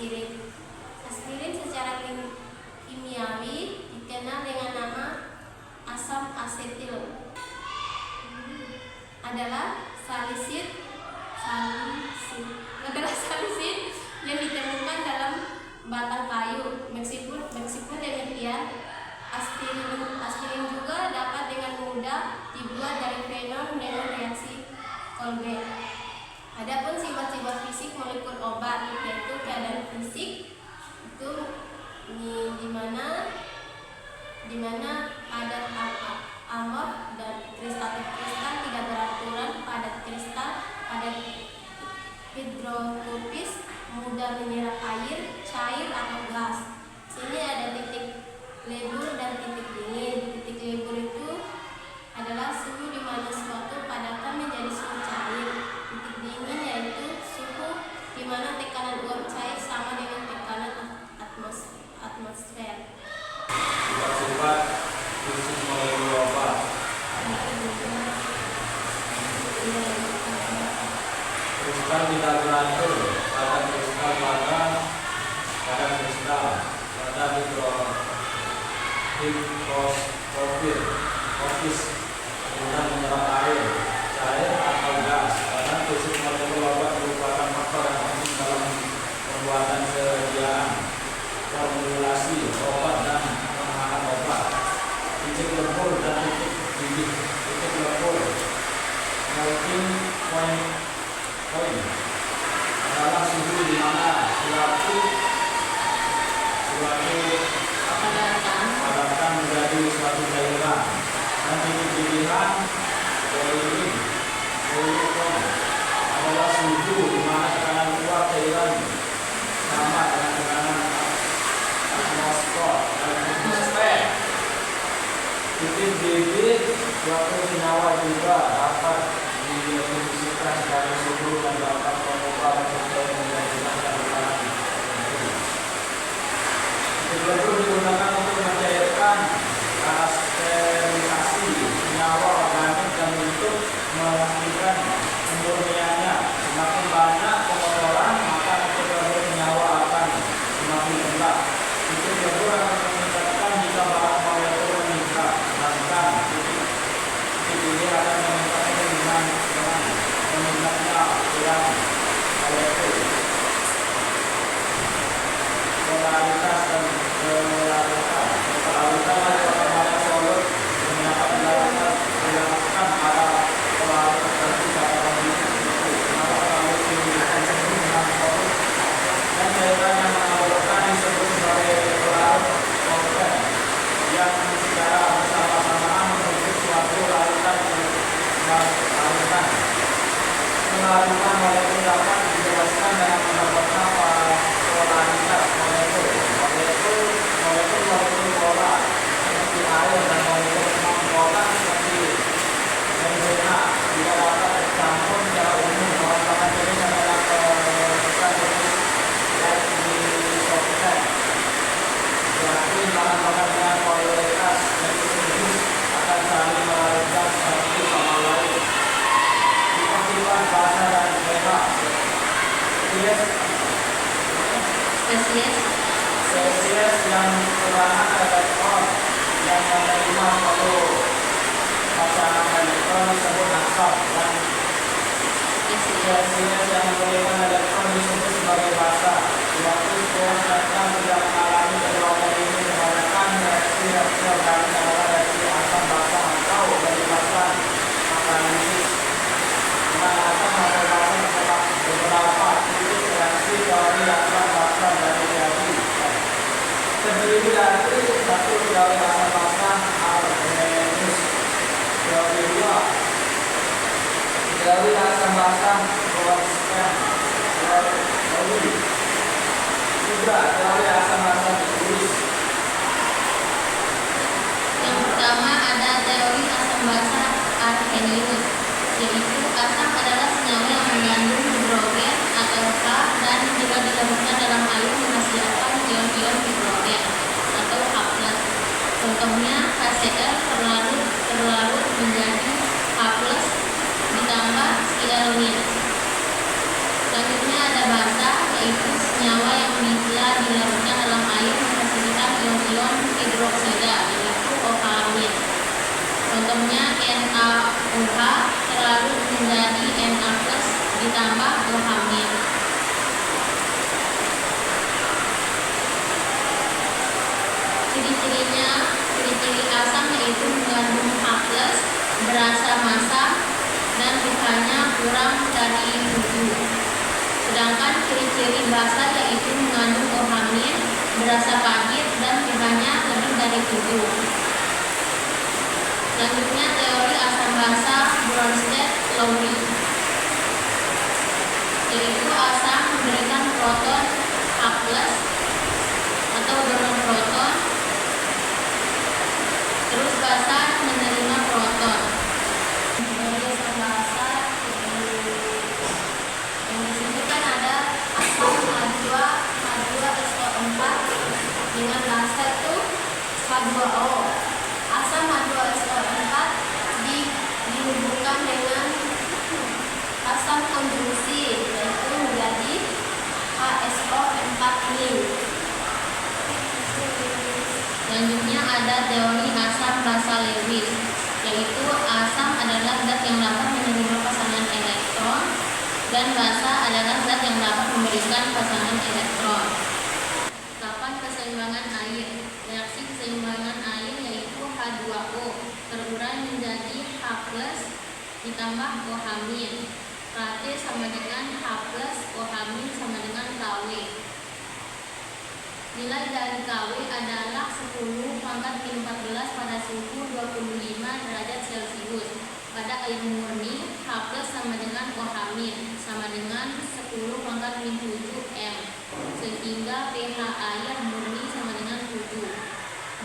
aspirin. Aspirin secara kimiawi dikenal dengan nama asam asetil. Adalah salisit yang ditemukan dalam batang kayu. Meskipun demikian, aspirin juga dapat dengan mudah dibuat dari fenol dengan reaksi Kolbe. Adapun sifat-sifat fisik molekul obat, yaitu keadaan fisik itu di mana padat amor dan kristal tidak beraturan, padat kristal, padat hidrofobis, mudah menyerap air, cair atau gas. Sini ada titik lebur dan titik dingin. Titik lebur itu adalah suhu di mana suatu padatan menjadi suhu cair. Titik dingin yaitu suhu di mana tekanan uap cair sama dengan tekanan atmosfer. Sifat-sifat fisik molekul obat. Kristal tidak beratur pada kristal pada kristal pada hidrofobis mudah menyerap air, cair atau gas. Karena fisik molekul obat merupakan faktor yang penting dalam pembuatan sediaan, formulasi obat dan penanganan obat. Titik lebur dan titik dingin. Titik lebur melting point adalah suhu di mana suatu padatan menjadi suatu cairan, dan titik dinginnya boiling point adalah suhu di mana tekanan uap cairan sama dengan tekanan atmosfer. Titik dingin suatu senyawa juga dapat didefinisikan sebagai suhu dan dapat mengubah sesuai dengan tekanan. Titik lebur digunakan untuk mencairkan sterilisasi senyawa organik dan untuk memastikan kemurniannya. Semakin banyak pengotoran, maka titik lebur senyawa akan semakin rendah. Titik lebur akan meningkatkan jika bahan molekul meningkat, sedangkan titik ini akan meningkatkan dengan meningkatnya ukuran molekul. Polaritas dan polaritas merupakan banyak solut yang dilakukan pada polaritas dan tidak kondisi itu. Kenapa kalau digunakan sebut dengan solut dan cairan yang mengalirkan disebut sebagai pelarut kompleks yang secara bersama-samaan membentuk suatu larutan larutan. Pelarutan molekul dapat dijelaskan dengan mendapatkan polaritas molekul polar seperti air dan molekul non-polar seperti benzena tidak dapat tercampur secara umum. Bahan-bahan jenis adalah perusahaan jenis isoprene. Berarti bahan-bahan dengan polaritas jenis akan saling melarutkan satu sama lain. Sifat-sifat basa dan bebas. Spesies yang kekurangan elektron yang menerima satu pasangan elektron disebut nasab, dan spesies yang memberikan elektron disebut sebagai basa. Suatu spesies datang tidak mengalami keduanya ini kebanyakan reaksi organik adalah reaksi asam basa atau derivatan makanis. Dengan asam atau basa terdapat beberapa titik reaksi teori asam basa dari reaksi terdiri dari satu teori asam basa Arrhenius, teori 2 teori asam basa Bronsted, teori 3 teori asam basa Lewis. Yang pertama ada teori asam basa Arrhenius, yaitu asam adalah senyawa yang mengandung hidrogen atau H dan jika digabungkan dalam air menghasilkan ion-ion hidrogen atau H+. Contohnya HCl terlarut menjadi H+ ditambah skidalonia. Selanjutnya ada basa, yaitu senyawa senyawa yang bila dilarutkan dalam air menghasilkan ion-ion hidroksida, yaitu OH-. Contohnya NaOH terlarut menjadi Na+ ditambah OH-. Ciri-ciri asam yaitu mengandung H+, berasa masam, dan pH-nya kurang dari 7. Sedangkan ciri-ciri basa yaitu mengandung OH-, berasa pahit, dan pH-nya lebih dari 7. Selanjutnya teori asam basa Bronsted-Lowry, yaitu asam memberikan proton H+ atau donor proton, terus basa menerima proton. Teori asam basa yang disebutkan ada asam H2SO4 dengan basa itu H2O. Asam H2SO4 dihubungkan dengan asam konjungsi, yaitu menjadi HSO4-. Selanjutnya ada teori asam basa Lewis, yaitu asam adalah zat yang dapat menerima pasangan elektron dan basa adalah zat yang dapat memberikan pasangan elektron. Kapan keseimbangan air? Reaksi keseimbangan air yaitu H2O terurai menjadi H+ ditambah OH-. Kc sama dengan H+ OH- sama dengan Kw. Nilai dari Kw adalah 10 pangkat min 14 pada suhu 25 derajat Celcius. Pada air murni, H+ sama dengan OH- sama dengan 10 pangkat min 7 M, sehingga pH air murni sama dengan 7.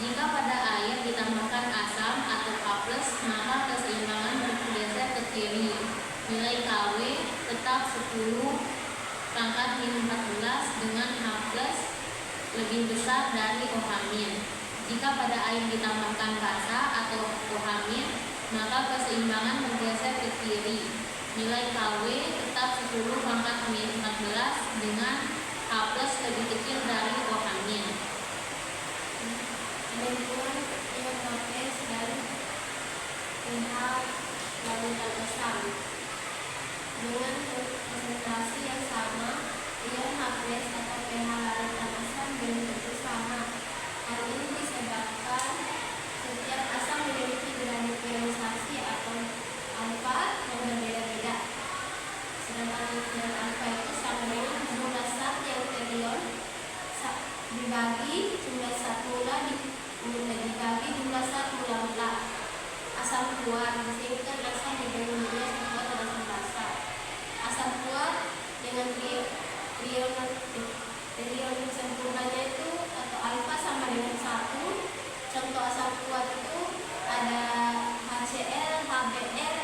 Jika pada air ditambahkan asam atau H+, maka keseimbangan bergeser ke kiri. Nilai Kw tetap 10 pangkat min 14 dengan H+ lebih besar dari OH-. Jika pada air ditambahkan basa atau OH-, maka keseimbangan bergeser ke kiri. Nilai Kw tetap 10 pangkat min 14 dengan H+ lebih kecil dari OH-. Bentukan ion H+ dan pH larutan asam dengan konsentrasi yang sama, ion H+ atau pH larutan asam belum tentu sama. Hal ini disebabkan setiap asam memiliki gradiensi ionisasi atau alfa yang berbeda-beda. Sedangkan yang alfa itu sama dengan jumlah zat yang terion dibagi jumlah zat mula dibagi jumlah zat mula. Asam kuat disebutkan asam dibandingnya kuat dan asam basa. Asam kuat dengan trion sempurnanya itu atau alfa sama dengan 1. Contoh asam kuat itu ada HCl, HBr,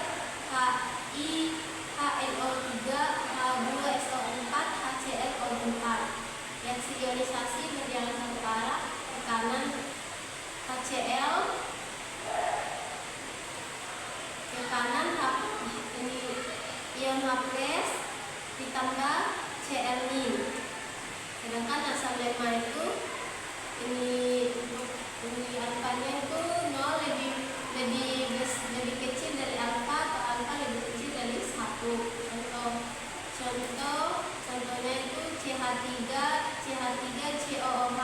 HI, HNO3, H2SO4, HCl-4. Reaksi ionisasi berjalan satu arah ke kanan, HCl ke kanan, ini ion H+ ditambah Cl-. Sedangkan asam lemma itu ini alfanya itu 0 lebih kecil dari alfa atau alfa lebih kecil dari 1. Contohnya itu CH3, COOH,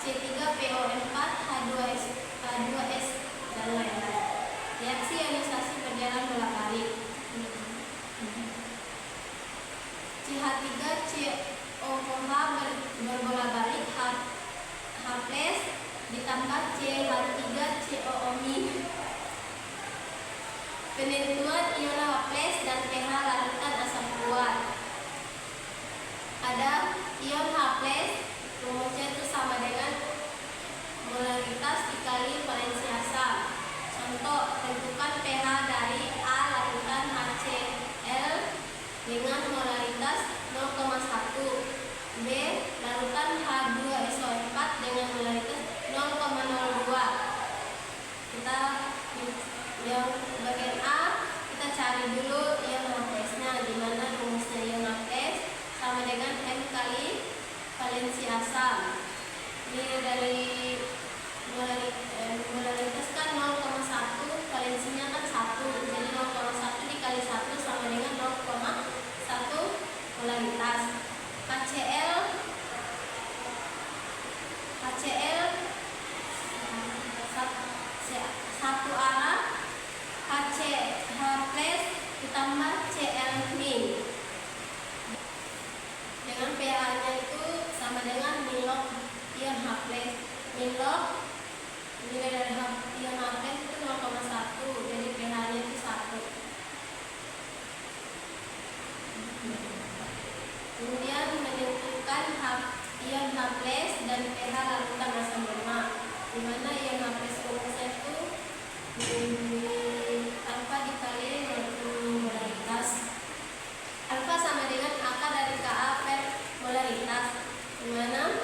C3PO4, H2S, dan lain-lain. Reaksi ionisasi berjalan bolak-balik. CH3COOH berbolak-balik H+ ditambah CH3COOH. Penentuan ion H+ dan pH larutan asam kuat. Ada ion H+, rumusnya itu sama dengan molaritas dikali valensi asam. Contoh, tentukan pH dari A larutan HCl dengan molaritas 0,1, B larutan H2SO4 dengan molaritas 0,02. Kita yang bagian A kita cari dulu ion H+-nya, di mana rumusnya ion H+ sama dengan M kali valensi asam. Nilai dari molaritas kan 0,1, valensinya kan 1, jadi 0,1 dikali 1 sama dengan 0,1 molaritas. HCl satu arah, H plus ditambah Cl min dengan pH-nya itu sama dengan milok ion H plus. Milok nilai dari ion H plus itu 0,1, jadi pH-nya itu 1. Kemudian menentukan ion H plus dan pH larutan asam lemak, di mana ion H plus rumusnya itu alfa dikali molaritas. Alfa sama dengan akar dari Ka per molaritas, di mana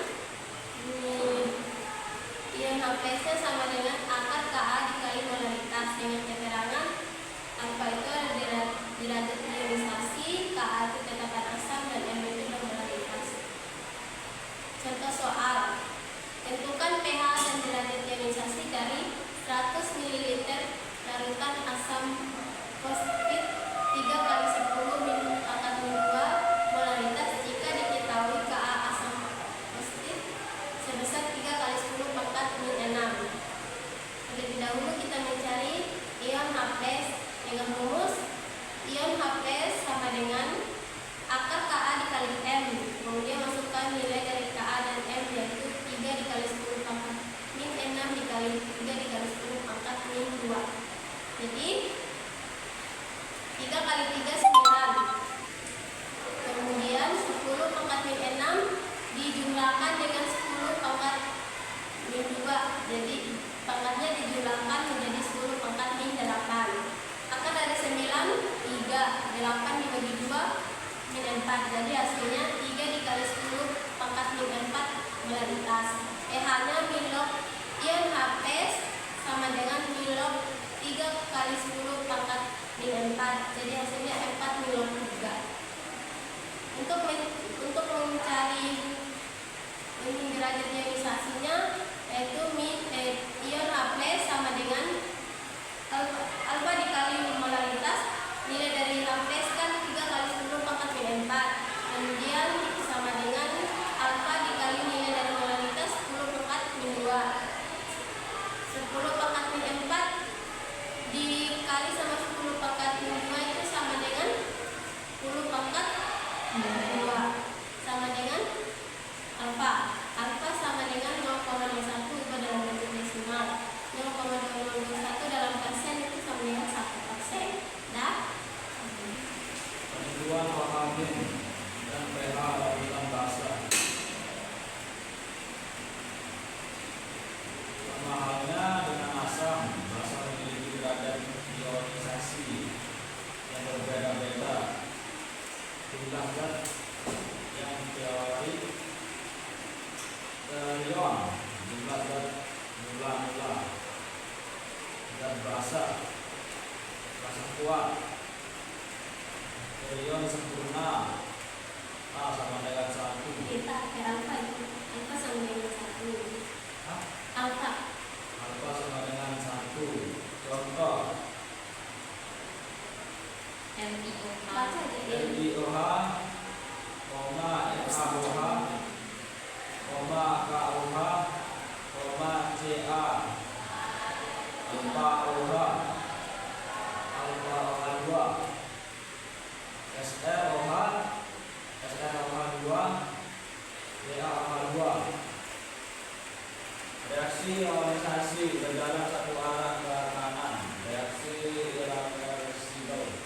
ion H plus-nya sama dengan akar Ka dikali molaritas, dengan keterangan alfa itu ada derajat ionisasi, Ka itu tetapan asam, dan M itu molaritas. Contoh soal, tentukan pH dan derajat ionisasi dari 100 ml larutan asam fosfit 3 kali 10 min pangkat min 2 molaritas jika diketahui Ka asam fosfit sebesar 3 kali 10 pangkat min 6. Terlebih dahulu kita mencari ion H plus dengan rumus ion H plus sama dengan akar Ka dikali M, kemudian masukkan nilai dari Ka dan M yaitu 3 dikali 10 pangkat min 6 dikali 3 dikali 10 pangkat min 2. Jadi 3 kali 3 9. Kemudian 10 pangkat min 6 dijumlahkan dengan 10 pangkat min 2. Jadi pangkatnya dijumlahkan menjadi 10 pangkat min 8. Akar dari 9 3, 8 dibagi 2 min 4. Jadi hasilnya 3 dikali 10 pangkat min 4 molaritas. pH-nya milok ion H plus sama dengan milok 3 kali 10 pangkat min 4. Jadi hasilnya 4 milok 3. Untuk mencari derajat ionisasinya yaitu ion H plus sama dengan alfa dikali molaritas. Nilai dari H plus kan 3 kali 10 pangkat min 4. Kemudian sama dengan alfa dikali nilai dari molaritas 10 pangkat min 2. 10 pangkat min 4 dikali sama 10 pangkat min 2 itu sama dengan 10 pangkat min 2 sama dengan alfa. Alfa sama dengan 0,01 ubah dalam bentuk desimal. 0,0021 dalam persen itu sama dengan 1%. Dah? Penentuan pH dan pH larutan basa. Sama halnya dengan asam, basa memiliki derajat ionisasi yang berbeda-beda. Jumlah zat yang dikeluari ion, jumlah zat mula-mula, zat basa kuat, ion sempurna A sama dengan 1. Kita pakai alfa itu. Alfa sama dengan 1. Hah? Alfa. Alfa sama dengan 1. Contoh Baca aja ya. LiOH, FaOH, KOH, Ca, alfa-OH, alfa-OH2, SrOH, SrOH2, PaOH2. Reaksi ionisasi berjalan satu arah ke kanan. Reaksi irreversibel.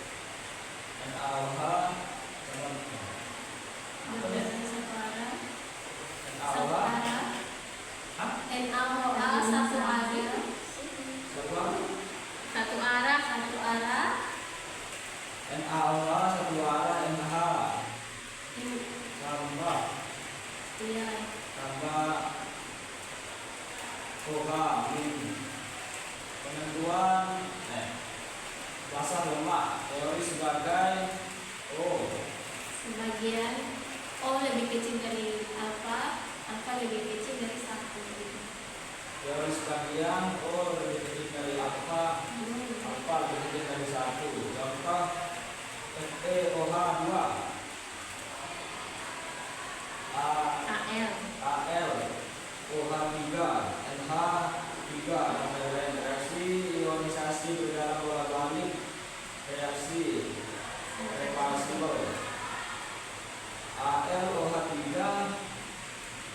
NaOH sama Berjalan satu arah. Satu NaOH. arah. Hah? NaOH satu arah. Satu arah? Satu arah, satu arah. NaOH satu arah. NH tambah Iya. OH min. Penentuan massa lemak teori sebagai O. Sebagian O lebih kecil dari alfa, alfa lebih kecil dari 1. Teori sebagian O lebih kecil dari alfa, alfa lebih kecil dari 1. Contoh FeOH2 AL OH3 NH3 dan lain-lain. Reaksi ionisasi berjalan bolak-balik, reaksi reversibel. AlOH3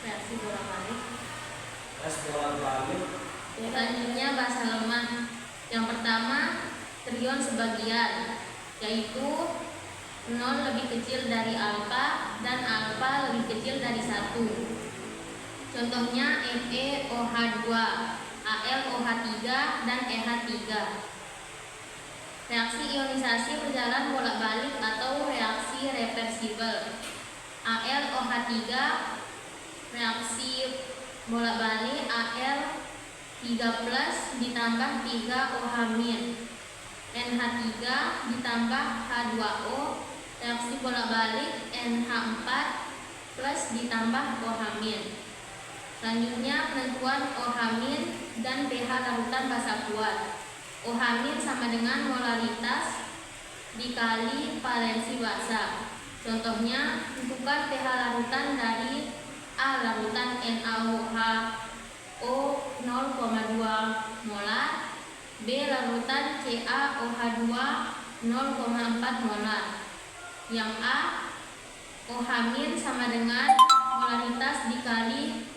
Reaksi bolak-balik. S bolak-balik. Selanjutnya basa lemah. Yang pertama, trion sebagian, yaitu 0 lebih kecil dari alfa dan alfa lebih kecil dari 1. Contohnya FeOH2, AlOH3 dan EH3. Reaksi ionisasi berjalan bolak-balik atau reaksi reversibel. AlOH3 reaksi bolak-balik Al3+ ditambah 3OH-. NH3 ditambah H2O reaksi bolak-balik NH4+ ditambah OH-. Selanjutnya penentuan OH- dan pH larutan basa kuat. OH- sama dengan molaritas dikali valensi basa. Contohnya, tentukan pH larutan dari A larutan NaOH O 0,2 molar, B larutan CaOH2 0,4 molar. Yang A, OH- sama dengan molaritas dikali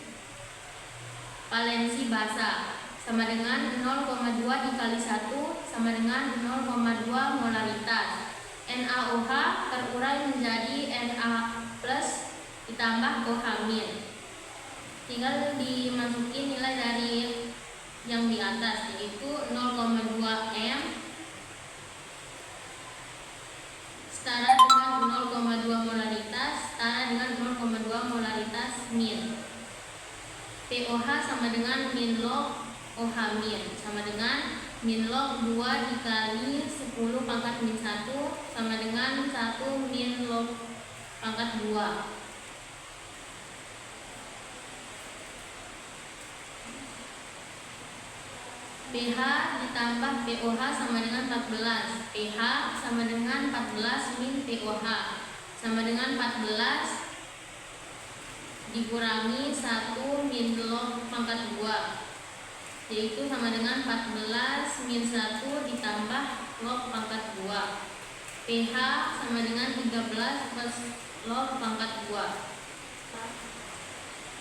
valensi basa sama dengan 0,2 dikali 1 sama dengan 0,2 molaritas. NaOH terurai menjadi Na+ ditambah OH-. Tinggal dimasukin nilai dari yang di atas, yaitu 0,2 M setara dengan 0,2 molaritas setara dengan 0,2 molaritas min. POH sama dengan min log OH- sama dengan min log 2 dikali 10 pangkat min 1 sama dengan 1 min log pangkat 2. pH ditambah POH sama dengan 14. pH sama dengan 14 min POH sama dengan 14 dikurangi 1 min log pangkat 2, yaitu sama dengan 14 min 1 ditambah log pangkat 2. pH sama dengan 13 plus log pangkat 2.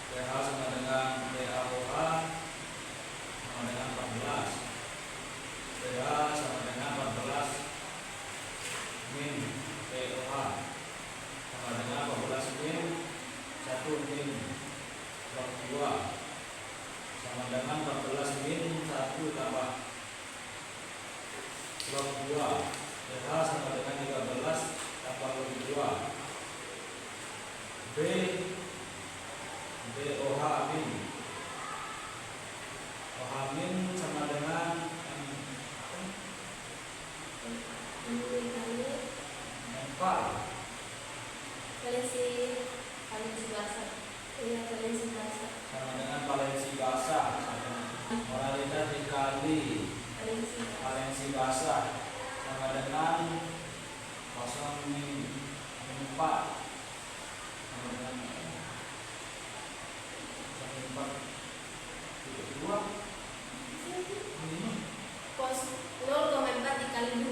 pH sama dengan PaOH sama dengan 14. pH sama dengan 14 min POH sama dengan 14 min 1 min log 2 sama dengan 14 min 1 tambah log 2. pH sama dengan 13 tambah log 2. BOH min. OH min sama dengan M4 valensi basa. Iya, valensi basa. sama dengan valensi basa. Molaritas dikali valensi basa sama dengan 0 min 4 sama dengan 4 ini Pos 0,4 dikali 2.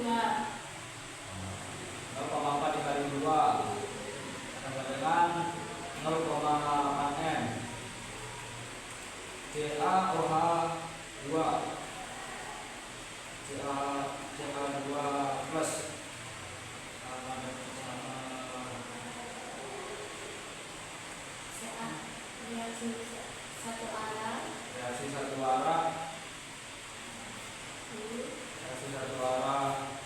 0,4 dikali 2 sama dengan 0,8 M. CaOH2 CA2 plus sama Reaksi satu arah. reaksi satu arah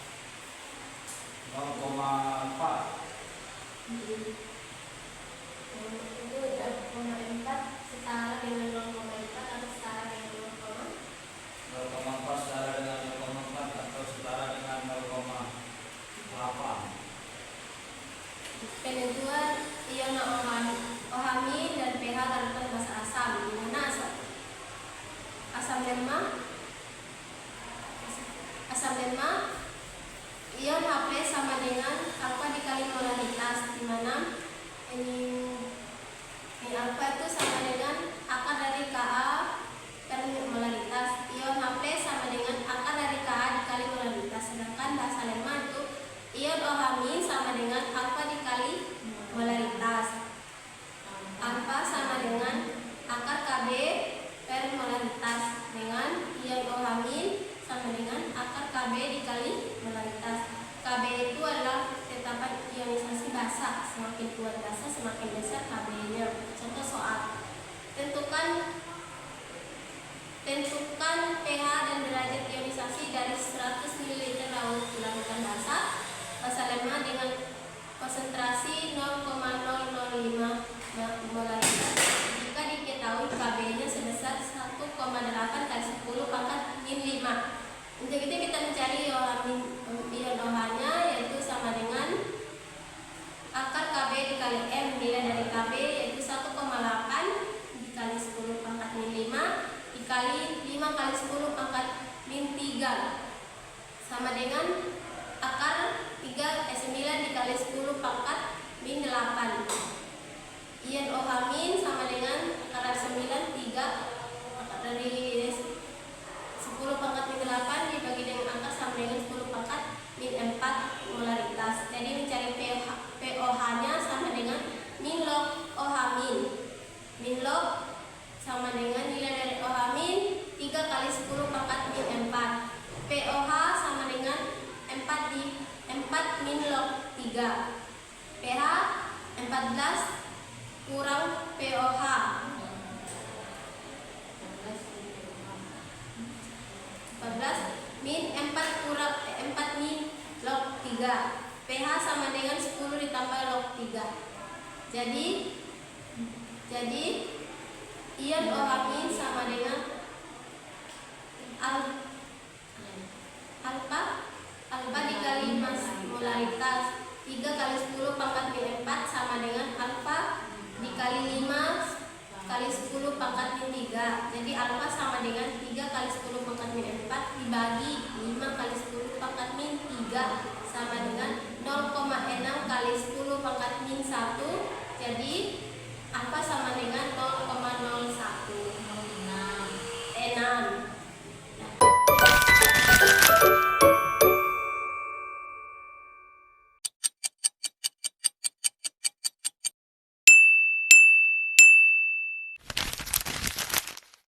0,4 Itu 0,4 setara dengan 0,4 atau setara dengan 0,4 setara dengan 0,4 atau setara dengan 0,8. Penentuan ion OH- dan pH larutan basa asam lemma ion H+ sama dengan alfa dikali molaritas, di mana ini alfa itu sama dengan akar dari Ka per molaritas. Ion H+ sama dengan akar dari Ka dikali molaritas. Sedangkan bahasa lemma itu ion OH- sama dengan alfa dikali molaritas. Alfa sama dengan akar Kb per molaritas, dengan ion OH- sama dengan akar Kb dikali molaritas. Kb itu adalah tetapan ionisasi basa. Semakin kuat basa, semakin besar Kb-nya. Contoh soal. Tentukan pH dan derajat ionisasi dari 100 ml laut di lautan basa. Basa lemma dengan konsentrasi 0,005 molaritas. Jika diketahui Kb-nya sebesar 1,8 kali 10 pangkat min 5. Untuk itu kita mencari ion OH-nya, yaitu sama dengan akar Kb dikali M. Nilai dari Kb yaitu 1,8 dikali 10 pangkat min 5 dikali 5 kali 10 pangkat min 3 sama dengan akar 9 dikali 10 pangkat min 8. Ion OH- sama dengan akar 9 3 dari 10 pangkat min 8 dibagi dengan angka sama dengan 10 pangkat min 4 molaritas. Jadi mencari pOH-nya sama dengan min log OH-. Min log sama dengan nilai dari OH- 3 kali 10 pangkat min 4. pOH sama dengan 4 min log 3. pH 14 kurang pOH. 14 min 4 kurang 4 min log 3. pH sama dengan 10 ditambah log 3. Jadi ion OH- sama dengan alfa dikali molaritas 3 kali 10 pangkat min 4 sama dengan alfa dikali 5 kali 10 pangkat min 3. Jadi alfa sama dengan 3 kali 10 pangkat min 4 dibagi 5 kali 10 pangkat min 3 sama dengan 0,6 kali 10 pangkat min 1. Jadi alfa sama dengan 0,6